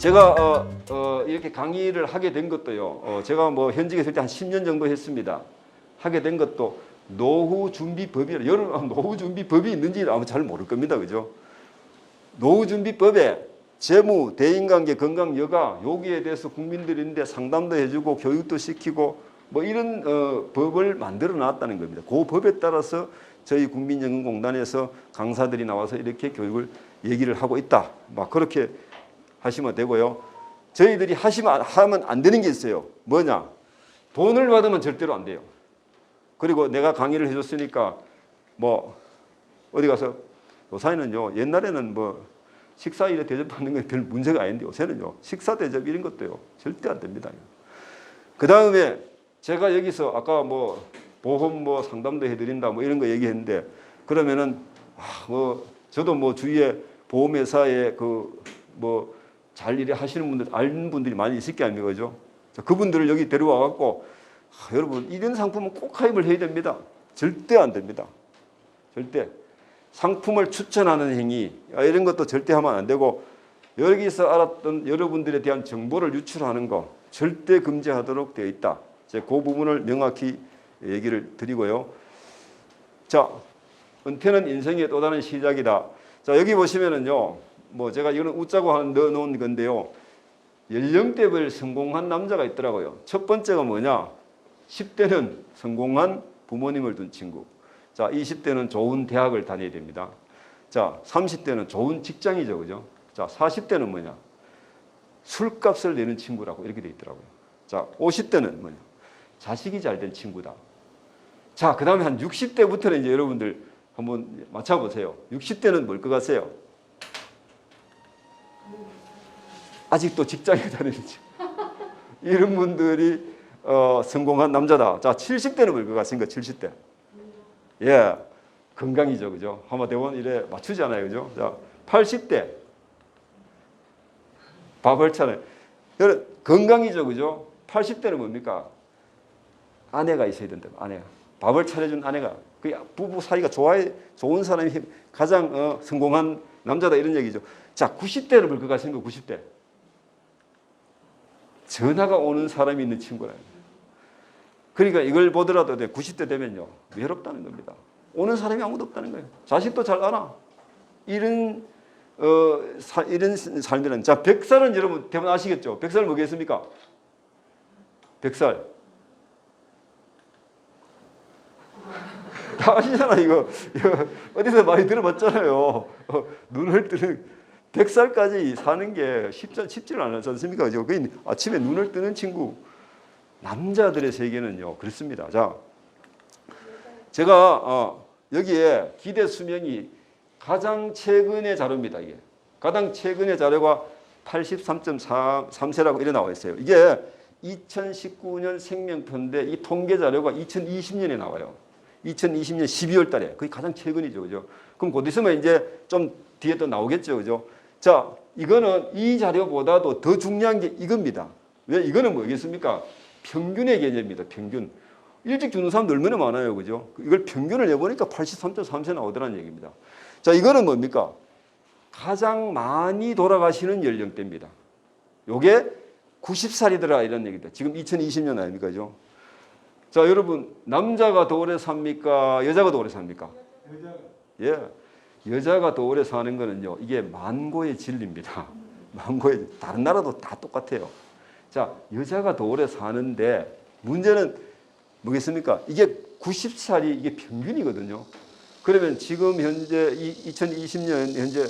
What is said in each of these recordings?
제가 이렇게 강의를 하게 된 것도요. 제가 뭐 현직에 있을 때 한 10년 정도 했습니다. 하게 된 것도 노후준비법이라 여러분 노후준비법이 있는지 아마 잘 모를 겁니다. 그죠? 노후준비법에 재무, 대인관계, 건강, 여가 여기에 대해서 국민들인데 상담도 해주고 교육도 시키고 뭐 이런 법을 만들어 놨다는 겁니다. 그 법에 따라서 저희 국민연금공단에서 강사들이 나와서 이렇게 교육을 얘기를 하고 있다. 막 그렇게 하시면 되고요. 저희들이 하면 안 되는 게 있어요. 뭐냐? 돈을 받으면 절대로 안 돼요. 그리고 내가 강의를 해줬으니까 뭐 어디 가서 요사이는요 옛날에는 뭐 식사일에 대접받는 건 별 문제가 아닌데 요새는요 식사 대접 이런 것도요 절대 안 됩니다. 그 다음에 제가 여기서 아까 뭐 보험 뭐 상담도 해드린다 뭐 이런 거 얘기했는데 그러면은 뭐 저도 뭐 주위에 보험회사에 그 뭐 잘 일에 하시는 분들 아는 분들이 많이 있을 게 아닙니까, 그죠? 그분들을 여기 데려와 갖고 여러분 이런 상품은 꼭 가입을 해야 됩니다. 절대 안 됩니다. 절대. 상품을 추천하는 행위 이런 것도 절대 하면 안 되고 여기서 알았던 여러분들에 대한 정보를 유출하는 거 절대 금지하도록 되어 있다. 그 부분을 명확히 얘기를 드리고요. 자, 은퇴는 인생의 또 다른 시작이다. 자, 여기 보시면은요. 뭐 제가 이거는 웃자고 넣어 놓은 건데요. 연령대별 성공한 남자가 있더라고요. 첫 번째가 뭐냐? 10대는 성공한 부모님을 둔 친구. 자, 20대는 좋은 대학을 다녀야 됩니다. 자, 30대는 좋은 직장이죠. 그죠? 자, 40대는 뭐냐? 술값을 내는 친구라고 이렇게 돼 있더라고요. 자, 50대는 뭐냐? 자식이 잘 된 친구다. 자, 그 다음에 한 60대부터는 이제 여러분들 한번 맞춰보세요. 60대는 뭘 것 같아요? 아직도 직장에 다니는 친구. 이런 분들이 성공한 남자다. 자, 70대는 뭘 것 같습니까? 70대. 예, 건강이죠, 그죠? 하마대원 이래 맞추잖아요, 그죠? 자, 80대 바벌차네. 건강이죠, 그죠? 80대는 뭡니까? 아내가 있어야 된다. 아내가 밥을 차려준 아내가 그 부부 사이가 좋은 사람이 가장 성공한 남자다 이런 얘기죠. 자, 90대는 뭘 것 같습니까? 90대. 전화가 오는 사람이 있는 친구라. 그러니까 이걸 보더라도 90대 되면요 외롭다는 겁니다. 오는 사람이 아무도 없다는 거예요. 자식도 잘 알아. 이런 이런 삶이란. 자, 100살은 여러분 대부분 아시겠죠? 100살 뭐겠습니까? 100살. 다 아시잖아 이거 어디서 많이 들어봤잖아요. 눈을 뜨는 100살까지 사는 게 쉽지는 않지 않습니까? 그죠? 아침에 눈을 뜨는 친구. 남자들의 세계는요 그렇습니다. 자, 제가 여기에 기대 수명이 가장 최근의 자료입니다. 이게 가장 최근의 자료가 83.3세라고 이래 나와 있어요. 이게 2019년 생명표인데 이 통계 자료가 2020년에 나와요. 2020년 12월 달에 거의 가장 최근이죠. 그죠? 그럼 곧 있으면 이제 좀 뒤에 또 나오겠죠. 그죠? 자, 이거는 이 자료보다도 더 중요한 게 이겁니다. 왜? 이거는 뭐겠습니까? 평균의 개념입니다. 평균. 일찍 죽는 사람들 얼마나 많아요. 그죠? 이걸 평균을 해보니까 83.3세 나오더라는 얘기입니다. 자, 이거는 뭡니까? 가장 많이 돌아가시는 연령대입니다. 요게 90살이더라 이런 얘기입니다. 지금 2020년 아닙니까? 그죠? 자, 여러분, 남자가 더 오래 삽니까? 여자가 더 오래 삽니까? 예. 여자가 더 오래 사는 거는요, 이게 만고의 진리입니다. 다른 나라도 다 똑같아요. 자, 여자가 더 오래 사는데 문제는 뭐겠습니까? 이게 90살이 이게 평균이거든요. 그러면 지금 현재 2020년 현재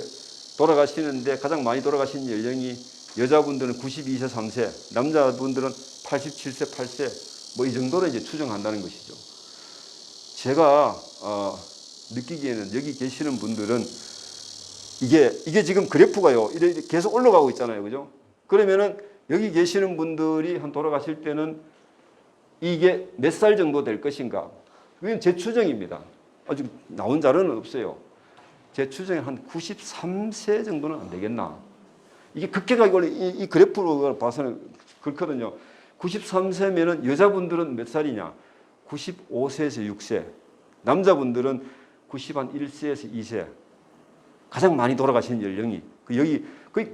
돌아가시는데 가장 많이 돌아가신 연령이 여자분들은 92세 3세, 남자분들은 87세 8세 뭐 이 정도로 이제 추정한다는 것이죠. 제가 느끼기에는 여기 계시는 분들은 이게 지금 그래프가요. 이렇게 계속 올라가고 있잖아요. 그죠? 그러면은 여기 계시는 분들이 한 돌아가실 때는 이게 몇 살 정도 될 것인가? 그건 제 추정입니다. 아직 나온 자료는 없어요. 제 추정에 한 93세 정도는 안 되겠나? 이게 극해가 원래 이 그래프로 봐서는 그렇거든요. 93세면은 여자분들은 몇 살이냐? 95세에서 6세. 남자분들은 91세에서 2세. 가장 많이 돌아가시는 연령이.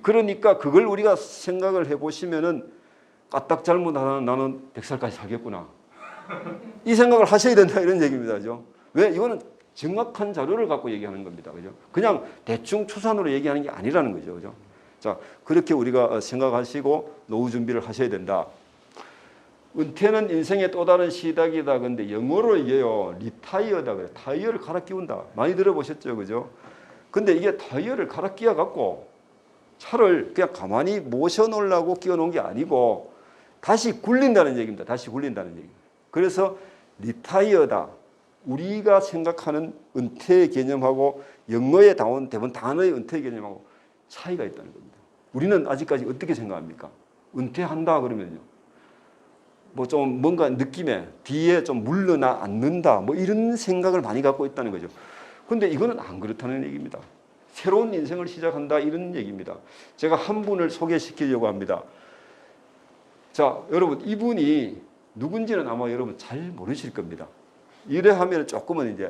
그러니까 그걸 우리가 생각을 해보시면은 까딱 잘못하면 나는 100살까지 살겠구나. 이 생각을 하셔야 된다 이런 얘기입니다. 그죠? 왜? 이거는 정확한 자료를 갖고 얘기하는 겁니다. 그죠? 그냥 대충 추산으로 얘기하는 게 아니라는 거죠. 그죠? 자, 그렇게 우리가 생각하시고 노후 준비를 하셔야 된다. 은퇴는 인생의 또 다른 시작이다. 근데 영어로 이게요, 리타이어다 그래. 타이어를 갈아 끼운다. 많이 들어보셨죠? 그죠? 근데 이게 타이어를 갈아 끼워 갖고 차를 그냥 가만히 모셔 놓으려고 끼워 놓은 게 아니고 다시 굴린다는 얘기입니다. 다시 굴린다는 얘기. 그래서 리타이어다. 우리가 생각하는 은퇴의 개념하고 영어에 나온 대부분 단어의 은퇴 개념하고 차이가 있다는 겁니다. 우리는 아직까지 어떻게 생각합니까? 은퇴한다 그러면요. 뭐 좀 뭔가 느낌에 뒤에 좀 물러나 앉는다. 뭐 이런 생각을 많이 갖고 있다는 거죠. 근데 이거는 안 그렇다는 얘기입니다. 새로운 인생을 시작한다 이런 얘기입니다. 제가 한 분을 소개시키려고 합니다. 자, 여러분 이분이 누군지는 아마 여러분 잘 모르실 겁니다. 이래 하면 조금은 이제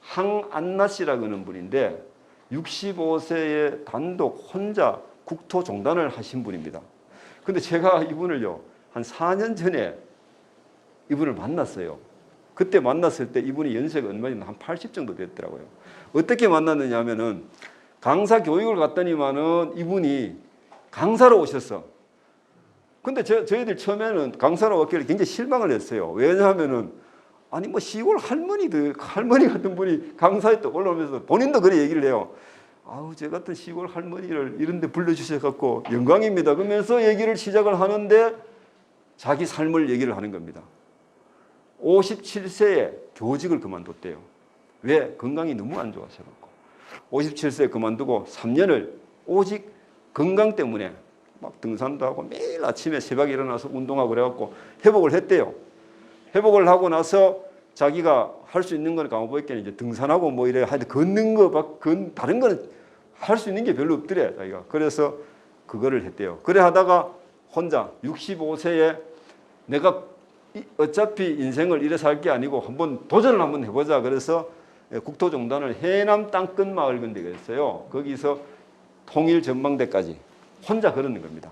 항안나 씨라고 하는 분인데 65세에 단독 혼자 국토종단을 하신 분입니다. 근데 제가 이분을요 한 4년 전에 이분을 만났어요. 그때 만났을 때 이분이 연세가 얼마나 한 80 정도 됐더라고요. 어떻게 만났느냐 하면은 강사 교육을 갔더니만은 이분이 강사로 오셨어. 근데 저희들 처음에는 강사로 왔길래 굉장히 실망을 했어요. 왜냐하면은 아니 뭐 시골 할머니 같은 분이 강사에 또 올라오면서 본인도 그래 얘기를 해요. 아우 저 같은 시골 할머니를 이런 데 불러주셔서 영광입니다. 그러면서 얘기를 시작을 하는데 자기 삶을 얘기를 하는 겁니다. 57세에 교직을 그만뒀대요. 왜? 건강이 너무 안 좋아서갖고. 57세에 그만두고 3년을 오직 건강 때문에 막 등산도 하고 매일 아침에 새벽에 일어나서 운동하고 그래갖고 회복을 했대요. 회복을 하고 나서 자기가 할 수 있는 건 강호보이께는 이제 등산하고 뭐 이래 하여튼 걷는 거 다른 거는 할 수 있는 게 별로 없더래 자기가. 그래서 그거를 했대요. 그래 하다가 혼자 65세에 내가 어차피 인생을 이래 살 게 아니고 한번 도전을 한번 해보자. 그래서 국토종단을 해남 땅끝 마을 근데가 있어요. 거기서 통일 전망대까지 혼자 걸었는 겁니다.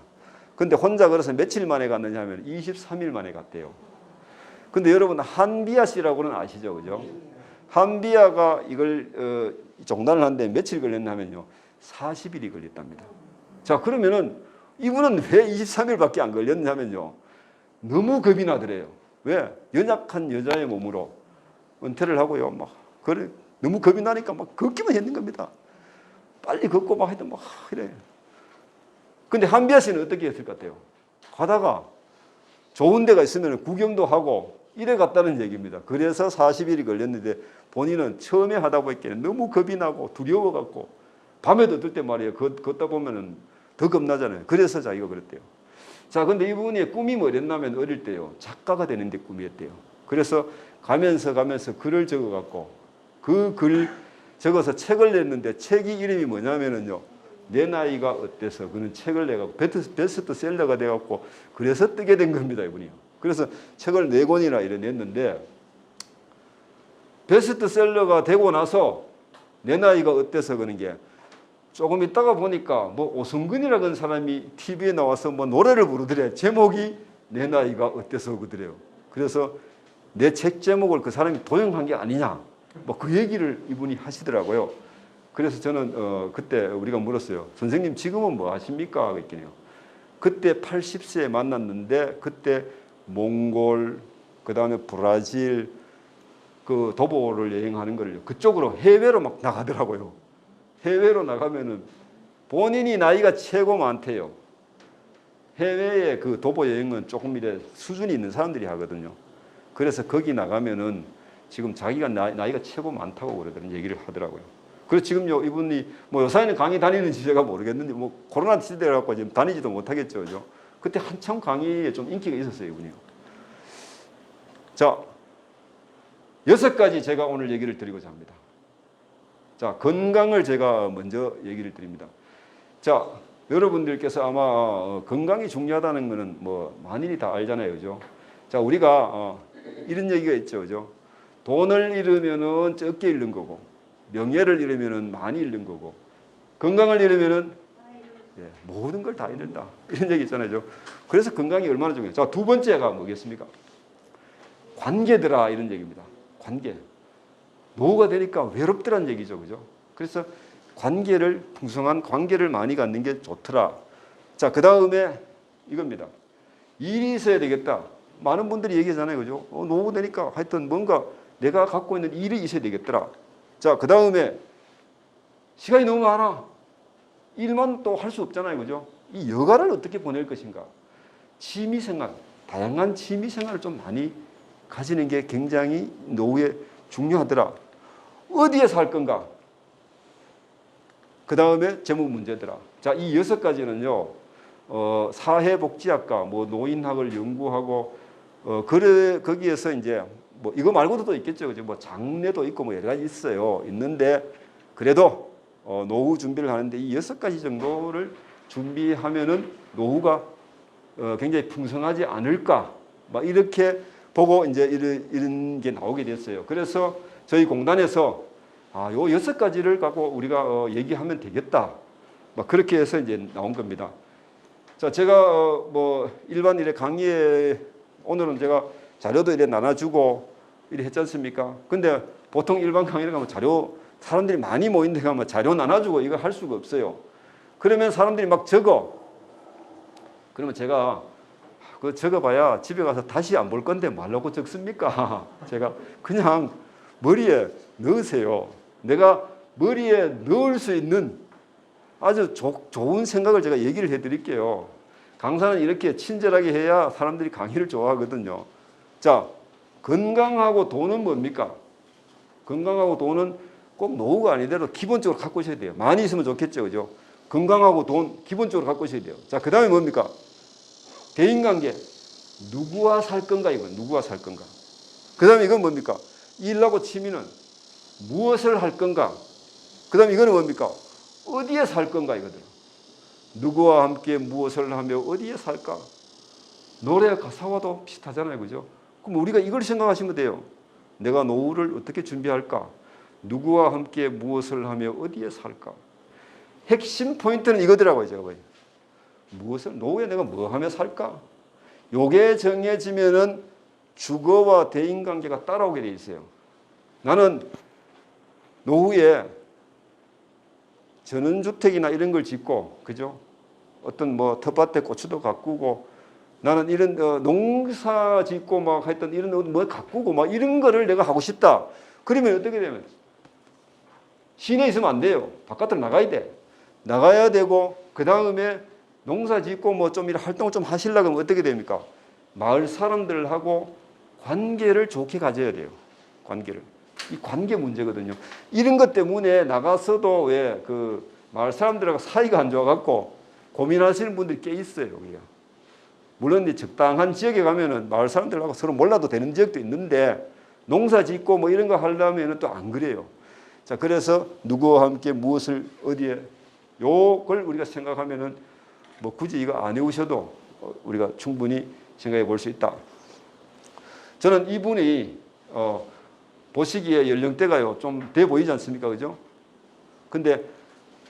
근데 혼자 걸어서 며칠 만에 갔느냐 하면 23일 만에 갔대요. 근데 여러분 한비아 씨라고는 아시죠? 그죠? 한비아가 이걸 종단을 하는데 며칠 걸렸냐면요. 40일이 걸렸답니다. 자, 그러면은 이분은 왜 23일밖에 안 걸렸냐면요. 너무 겁이 나더래요. 왜? 연약한 여자의 몸으로 은퇴를 하고요. 그래 너무 겁이 나니까 걷기만 했는 겁니다. 빨리 걷고 하여튼 그래. 근데 한비아 씨는 어떻게 했을 것 같아요? 가다가 좋은 데가 있으면 구경도 하고 이래 갔다는 얘기입니다. 그래서 40일이 걸렸는데 본인은 처음에 하다 보니까 너무 겁이 나고 두려워갖고 밤에도 들 때 말이에요. 걷다 보면은 더 겁나잖아요. 그래서 자기가 그랬대요. 자, 근데 이분의 꿈이 뭐랬냐면 어릴 때요. 작가가 되는 데 꿈이었대요. 그래서 가면서 글을 적어갖고 그 글 적어서 책을 냈는데 책이 이름이 뭐냐면은요. 내 나이가 어때서 그는 책을 내갖고 베스트셀러가 돼갖고 그래서 뜨게 된 겁니다. 이분이요. 그래서 책을 4권이나 이래 냈는데 베스트셀러가 되고 나서 내 나이가 어때서 그런 게 조금 있다가 보니까 오승근이라는 사람이 TV에 나와서 노래를 부르더래. 제목이 내 나이가 어때서 그더래요. 그래서 내 책 제목을 그 사람이 도용한 게 아니냐. 그 얘기를 이분이 하시더라고요. 그래서 저는 그때 우리가 물었어요. 선생님 지금은 뭐 하십니까? 그랬더니요. 그때 80세에 만났는데 그때 몽골 그다음에 브라질 그 도보를 여행하는 거를 그쪽으로 해외로 막 나가더라고요. 해외로 나가면은 본인이 나이가 최고 많대요. 해외에 그 도보 여행은 조금 이래 수준이 있는 사람들이 하거든요. 그래서 거기 나가면은 지금 자기가 나이가 최고 많다고 그러더라고요. 얘기를 하더라고요. 그래서 지금요 이분이 요사이는 강의 다니는지 제가 모르겠는데 코로나 시대라고 지금 다니지도 못하겠죠, 그죠? 그때 한참 강의에 좀 인기가 있었어요, 이분이요. 자, 6가지 제가 오늘 얘기를 드리고자 합니다. 자, 건강을 제가 먼저 얘기를 드립니다. 자, 여러분들께서 아마 건강이 중요하다는 거는 많이들 다 알잖아요, 그죠? 자, 우리가 이런 얘기가 있죠, 그죠? 돈을 잃으면은 적게 잃는 거고, 명예를 잃으면은 많이 잃는 거고, 건강을 잃으면은 예, 모든 걸 다 잃는다. 이런 얘기 있잖아요. 그래서 건강이 얼마나 중요해요. 자, 두 번째가 뭐겠습니까? 관계더라 이런 얘기입니다. 관계. 노후가 되니까 외롭더란 얘기죠. 그죠? 그래서 관계를, 풍성한 관계를 많이 갖는 게 좋더라. 자, 그 다음에 이겁니다. 일이 있어야 되겠다. 많은 분들이 얘기하잖아요. 그죠? 노후 되니까 하여튼 뭔가 내가 갖고 있는 일이 있어야 되겠더라. 자, 그 다음에 시간이 너무 많아. 일만 또 할 수 없잖아요. 그죠? 이 여가를 어떻게 보낼 것인가. 취미생활, 다양한 취미생활을 좀 많이 가지는 게 굉장히 노후에 중요하더라. 어디에 살 건가? 그 다음에 재무 문제더라. 자, 이 6가지는요, 사회복지학과, 뭐 노인학을 연구하고, 거기에서 이제 뭐 이거 말고도 또 있겠죠. 그죠? 뭐 장래도 있고 뭐 여러 가지 있어요. 있는데 그래도 노후 준비를 하는데 이 6가지 정도를 준비하면은 노후가 굉장히 풍성하지 않을까. 막 이렇게 보고 이제 이런 게 나오게 됐어요. 그래서 저희 공단에서 요 6가지를 갖고 우리가 얘기하면 되겠다. 막 그렇게 해서 이제 나온 겁니다. 자, 제가 뭐 일반 이래 강의에 오늘은 제가 자료도 이래 나눠주고 이래 했지 않습니까? 근데 보통 일반 강의를 가면 자료 사람들이 많이 모인 데 가면 자료 나눠주고 이거 할 수가 없어요. 그러면 사람들이 막 적어. 그러면 제가 그 적어봐야 집에 가서 다시 안 볼 건데 말라고 적습니까? 제가 그냥 머리에 넣으세요. 내가 머리에 넣을 수 있는 아주 좋은 생각을 제가 얘기를 해드릴게요. 강사는 이렇게 친절하게 해야 사람들이 강의를 좋아하거든요. 자, 건강하고 돈은 뭡니까? 건강하고 돈은 꼭 노후가 아니더라도 기본적으로 갖고 있어야 돼요. 많이 있으면 좋겠죠. 그죠? 건강하고 돈 기본적으로 갖고 있어야 돼요. 자, 그 다음에 뭡니까? 대인관계. 누구와 살 건가 이건. 누구와 살 건가. 그 다음에 이건 뭡니까? 일하고 취미는 무엇을 할 건가. 그 다음에 이거는 뭡니까? 어디에 살 건가 이거든. 누구와 함께 무엇을 하며 어디에 살까? 노래 가사와도 비슷하잖아요. 그죠? 그럼 우리가 이걸 생각하시면 돼요. 내가 노후를 어떻게 준비할까? 누구와 함께 무엇을 하며 어디에 살까? 핵심 포인트는 이거더라고요. 제가 봐요. 무엇을, 노후에 내가 뭐 하며 살까? 요게 정해지면은 주거와 대인관계가 따라오게 돼 있어요. 나는 노후에 전원주택이나 이런 걸 짓고, 그죠? 어떤 뭐 텃밭에 고추도 가꾸고, 나는 이런 농사 짓고 막 하여튼 이런 뭐 가꾸고 막 이런 거를 내가 하고 싶다. 그러면 어떻게 되면? 시내에 있으면 안 돼요. 바깥으로 나가야 돼. 나가야 되고, 그 다음에 농사 짓고 뭐 좀 이런 활동을 좀 하시려고 하면 어떻게 됩니까? 마을 사람들하고 관계를 좋게 가져야 돼요. 관계를. 이 관계 문제거든요. 이런 것 때문에 나가서도 왜 그 마을 사람들하고 사이가 안 좋아갖고 고민하시는 분들이 꽤 있어요. 여기가. 물론 이 적당한 지역에 가면은 마을 사람들하고 서로 몰라도 되는 지역도 있는데 농사 짓고 뭐 이런 거 하려면은 또 안 그래요. 자, 그래서 누구와 함께 무엇을 어디에 요걸 우리가 생각하면은 뭐 굳이 이거 안 해오셔도 우리가 충분히 생각해 볼 수 있다. 저는 이분이 보시기에 연령대가요 좀 돼 보이지 않습니까? 그죠? 근데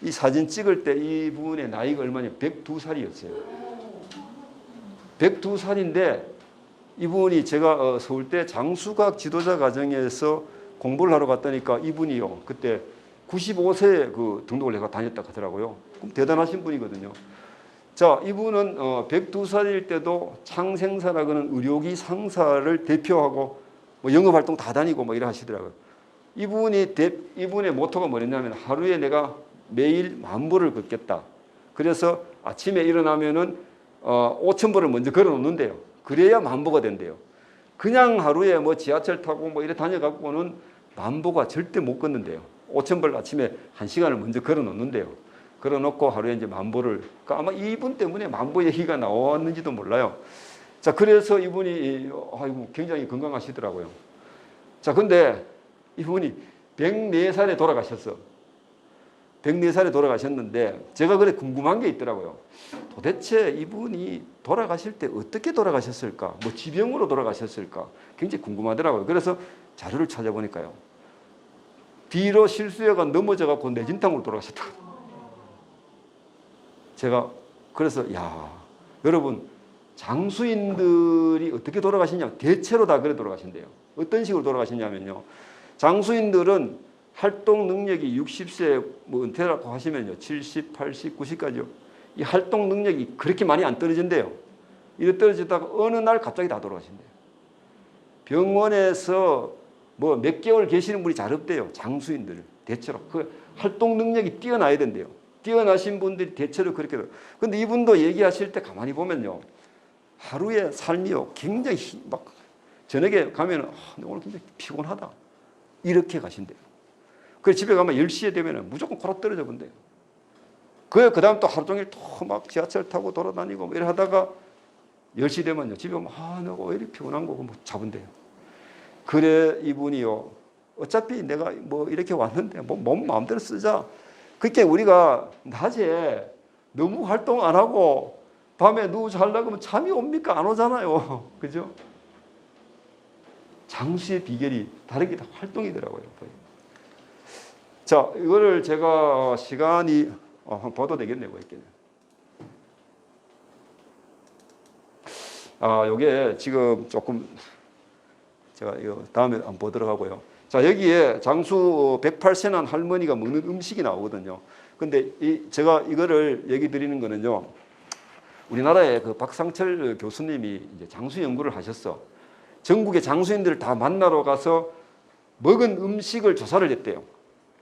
이 사진 찍을 때 이분의 나이가 얼마냐? 102살이었어요. 102살인데 이분이 제가 서울대 장수각 지도자 과정에서 공부를 하러 갔다니까 이분이요. 그때 95세에 그 등록을 해가 다녔다 하더라고요. 그럼 대단하신 분이거든요. 자, 이분은 102살일 때도 창생사라고 하는 의료기 상사를 대표하고 뭐 영업활동 다 다니고 뭐 이래 하시더라고요. 이분의 모토가 뭐였냐면 하루에 내가 매일 10,000보를 걷겠다. 그래서 아침에 일어나면은 5,000보를 먼저 걸어 놓는데요. 그래야 10,000보가 된대요. 그냥 하루에 뭐 지하철 타고 뭐 이래 다녀갖고는 10,000보가 절대 못 걷는데요. 5,000보를 아침에 1시간을 먼저 걸어 놓는데요. 걸어 놓고 하루에 이제 10,000보를, 그러니까 아마 이분 때문에 10,000보 얘기가 나왔는지도 몰라요. 자, 그래서 이분이 아이고 굉장히 건강하시더라고요. 자, 근데 이분이 104살에 돌아가셨어. 104살에 돌아가셨는데 제가 그래 궁금한 게 있더라고요. 도대체 이분이 돌아가실 때 어떻게 돌아가셨을까? 뭐 지병으로 돌아가셨을까? 굉장히 궁금하더라고요. 그래서 자료를 찾아보니까요. 뒤로 실수해가 넘어져갖고 뇌진탕으로 돌아가셨다. 제가 그래서 여러분 장수인들이 어떻게 돌아가시냐? 대체로 다 그래 돌아가신대요. 어떤 식으로 돌아가시냐면요. 장수인들은 활동 능력이 60세 뭐 은퇴라고 하시면요. 70, 80, 90까지요. 이 활동 능력이 그렇게 많이 안 떨어진대요. 이래 떨어지다가 어느 날 갑자기 다 돌아가신대요. 병원에서 뭐 몇 개월 계시는 분이 잘 없대요. 장수인들 대체로 그 활동 능력이 뛰어나야 된대요. 뛰어나신 분들이 대체로 그렇게. 근데 이분도 얘기하실 때 가만히 보면요. 하루의 삶이요. 굉장히 막 저녁에 가면은 오늘 굉장히 피곤하다. 이렇게 가신대요. 그래서 집에 가면 10시에 되면은 무조건 코로 떨어져 본대요. 그 다음 또 하루 종일 또 막 지하철 타고 돌아다니고 뭐 이래 하다가 10시 되면요. 집에 오면 내가 왜 이렇게 피곤한 거고 뭐 잡은대요. 그래 이분이요. 어차피 내가 뭐 이렇게 왔는데 뭐 몸 마음대로 쓰자. 그렇게 우리가 낮에 너무 활동 안 하고 밤에 누워 자려고 하면 잠이 옵니까? 안 오잖아요. 그죠? 장수의 비결이 다른 게 다 활동이더라고요. 자, 이거를 제가 시간이 한번 봐도 되겠네요. 요게 지금 조금 제가 이거 다음에 한번 보도록 하고요. 자, 여기에 장수 108세 난 할머니가 먹는 음식이 나오거든요. 근데 제가 이거를 얘기 드리는 거는요. 우리나라의 그 박상철 교수님이 이제 장수 연구를 하셨어. 전국의 장수인들을 다 만나러 가서 먹은 음식을 조사를 했대요.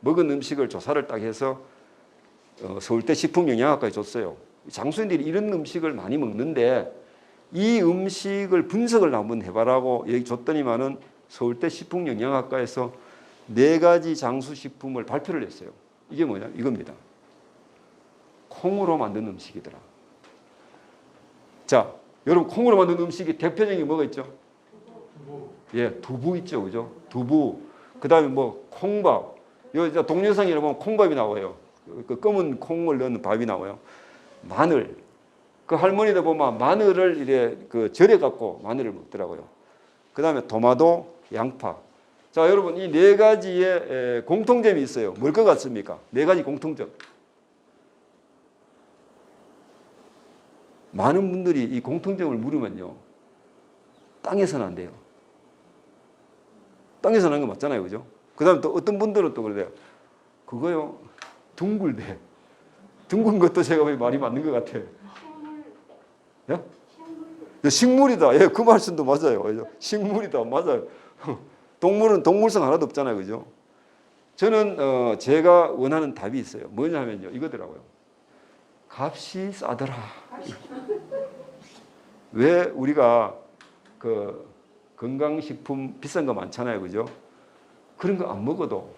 먹은 음식을 조사를 딱 해서 서울대 식품영양학과에 줬어요. 장수인들이 이런 음식을 많이 먹는데 이 음식을 분석을 한번 해봐라고 얘기 줬더니만은 서울대 식품영양학과에서 4가지 장수식품을 발표를 했어요. 이게 뭐냐? 이겁니다. 콩으로 만든 음식이더라. 자, 여러분 콩으로 만든 음식이 대표적인 게 뭐가 있죠? 두부 있죠, 그죠? 두부. 그 다음에 뭐 콩밥. 여기 동영상에 보면 콩밥이 나와요. 그 검은 콩을 넣는 밥이 나와요. 마늘. 그 할머니들 보면 마늘을 이래 그 절여 갖고 마늘을 먹더라고요. 그 다음에 토마토, 양파. 자, 여러분 이 4가지의 공통점이 있어요. 뭘 것 같습니까? 4가지 공통점. 많은 분들이 이 공통점을 물으면요. 땅에서는 안 돼요. 땅에서 난 거 맞잖아요. 그죠? 그 다음에 또 어떤 분들은 또 그래요. 그거요. 둥글대. 둥근 것도 제가 왜 말이 맞는 것 같아요. 예? 식물이다. 예, 그 말씀도 맞아요. 그죠? 식물이다. 맞아요. 동물은 동물성 하나도 없잖아요. 그죠? 저는 제가 원하는 답이 있어요. 뭐냐면요. 이거더라고요. 값이 싸더라. 왜 우리가 그 건강식품 비싼 거 많잖아요. 그죠? 그런 거 안 먹어도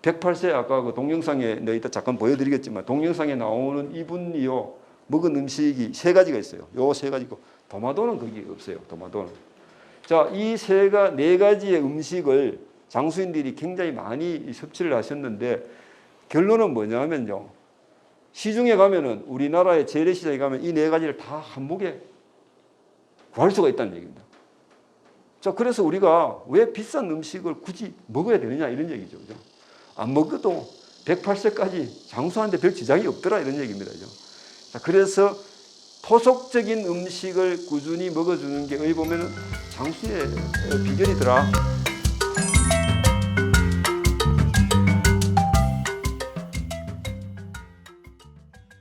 108세 아까 그 동영상에 이따 잠깐 보여드리겠지만 동영상에 나오는 이분이요. 먹은 음식이 3가지가 있어요. 요 3가지고 토마토는 거기 없어요. 토마토는. 자, 이 4가지의 음식을 장수인들이 굉장히 많이 섭취를 하셨는데 결론은 뭐냐면요. 시중에 가면은 우리나라의 재래시장에 가면 이 4가지를 다 한목에 구할 수가 있다는 얘기입니다. 자, 그래서 우리가 왜 비싼 음식을 굳이 먹어야 되느냐 이런 얘기죠. 그죠? 안 먹어도 108세까지 장수하는데 별 지장이 없더라 이런 얘기입니다. 그죠? 자, 그래서 토속적인 음식을 꾸준히 먹어주는 게 어디 보면은 장수의 비결이더라.